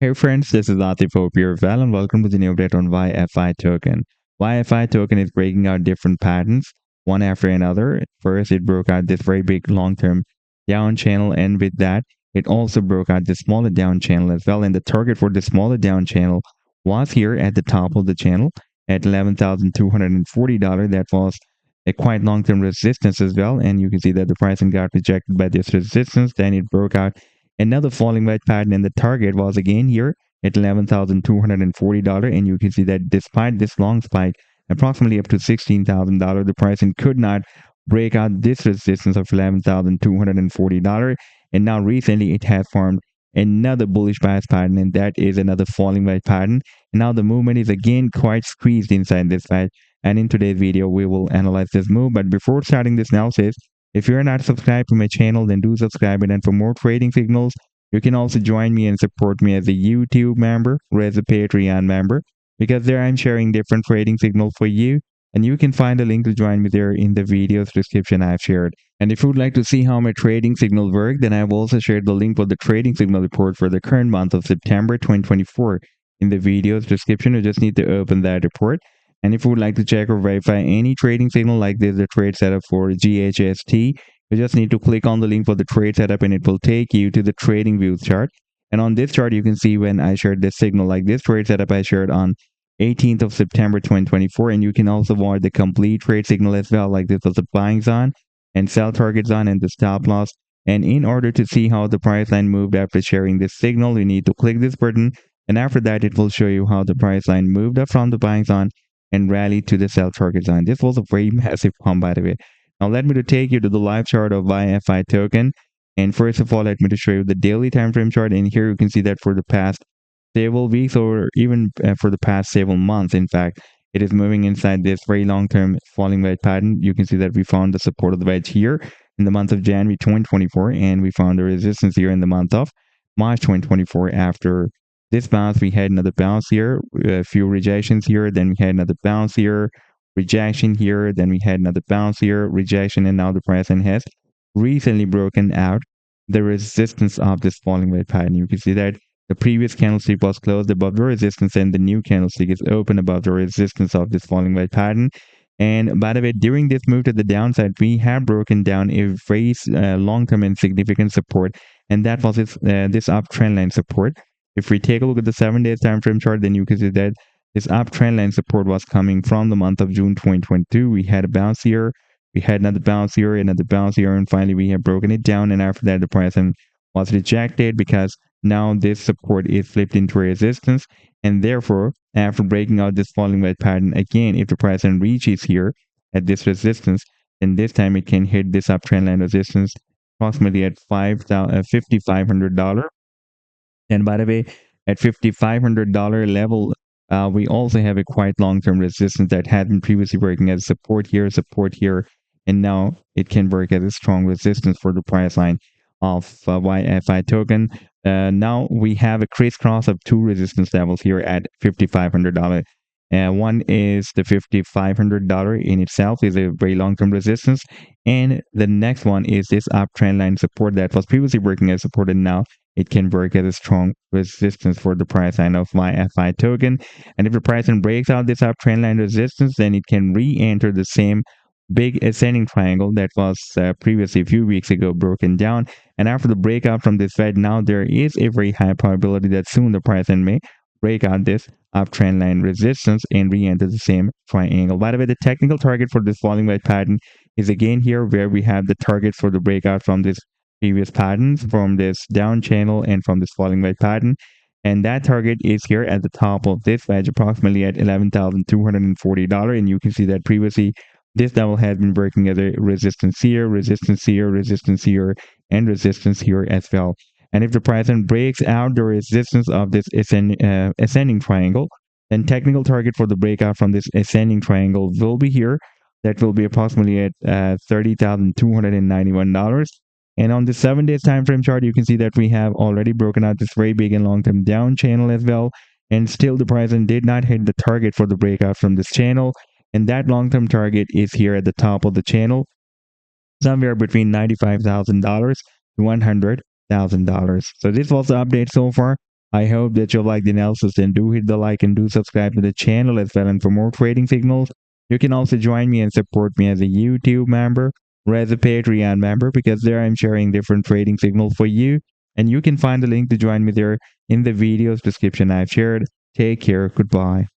Hey friends, this is Latif. Hope you're well and welcome to the new update on YFI token. YFI token is breaking out different patterns one after another. First, it broke out this very big long-term down channel, and with that, it also broke out the smaller down channel as well. And the target for the smaller down channel was here at the top of the channel at $11,240. That was a quite long-term resistance as well. And you can see that the pricing got rejected by this resistance. Then it broke out another falling wedge pattern, and the target was again here at $11,240. And you can see that despite this long spike, approximately up to $16,000, the pricing could not break out this resistance of $11,240. And now recently it has formed another bullish bias pattern, and that is another falling wedge pattern. And now the movement is again quite squeezed inside this wedge. And in today's video, we will analyze this move. But before starting this analysis, if you're not subscribed to my channel, then do subscribe it. And for more trading signals, you can also join me and support me as a YouTube member or as a Patreon member, because there I'm sharing different trading signals for you. And you can find a link to join me there in the video's description I've shared. And if you would like to see how my trading signals work, then I've also shared the link for the trading signal report for the current month of September 2024 in the video's description. You just need to open that report. And if you would like to check or verify any trading signal like this, the trade setup for GHST, you just need to click on the link for the trade setup and it will take you to the trading view chart. And on this chart, you can see when I shared this signal like this trade setup I shared on 18th of September 2024. And you can also watch the complete trade signal as well, like this was the buying zone and sell target zone and the stop loss. And in order to see how the price line moved after sharing this signal, you need to click this button. And after that, it will show you how the price line moved up from the buying zone and rallied to the sell target zone. This was a very massive pump, by the way. Now let me to take you to the live chart of YFI token. And first of all, let me to show you the daily time frame chart. And here you can see that for the past several weeks, or even for the past several months, in fact, it is moving inside this very long-term falling wedge pattern. You can see that we found the support of the wedge here in the month of January 2024, and we found the resistance here in the month of March 2024. After this bounce, we had another bounce here, a few rejections here, then we had another bounce here, rejection here, then we had another bounce here, rejection, and now the price has recently broken out the resistance of this falling wedge pattern. You can see that the previous candlestick was closed above the resistance, and the new candlestick is open above the resistance of this falling wedge pattern. And by the way, during this move to the downside, we have broken down a very long-term and significant support, and that was this uptrend line support. If we take a look at the 7-day time frame chart, then you can see that this uptrend line support was coming from the month of June 2022. We had a bounce here, we had another bounce here, another bounce here, and finally we have broken it down. And after that, the price was rejected because now this support is flipped into resistance. And therefore, after breaking out this falling wedge pattern again, if the price reaches here at this resistance, then this time it can hit this uptrend line resistance approximately at $5,500. And by the way, at $5,500 level, we also have a quite long-term resistance that had been previously working as support here, and now it can work as a strong resistance for the price line of YFI token. Now we have a crisscross of two resistance levels here at $5,500. One is the $5,500 in itself is a very long-term resistance, and the next one is this uptrend line support that was previously working as support, and now it can work as a strong resistance for the price line of YFI token. And if the price breaks out this uptrend line resistance, then it can re-enter the same big ascending triangle that was previously a few weeks ago broken down. And after the breakout from this wedge, now there is a very high probability that soon the price may break out this uptrend line resistance and re-enter the same triangle. By the way, the technical target for this falling wedge pattern is again here, where we have the target for the breakout from this previous patterns, from this down channel and from this falling wedge pattern. And that target is here at the top of this wedge, approximately at $11,240. And you can see that previously this level has been working as a resistance here, resistance here, resistance here, and resistance here as well. And if the price breaks out the resistance of this ascending triangle, then technical target for the breakout from this ascending triangle will be here. That will be approximately at $30,291. And on the 7-day time frame chart, you can see that we have already broken out this very big and long-term down channel as well. And still the price did not hit the target for the breakout from this channel. And that long-term target is here at the top of the channel, somewhere between $95,000 to $100,000. So this was the update so far. I hope that you like the analysis, and do hit the like and do subscribe to the channel as well. And for more trading signals, you can also join me and support me as a YouTube member or as a Patreon member, because there I'm sharing different trading signals for you. And you can find the link to join me there in the video's description I've shared. Take care. Goodbye.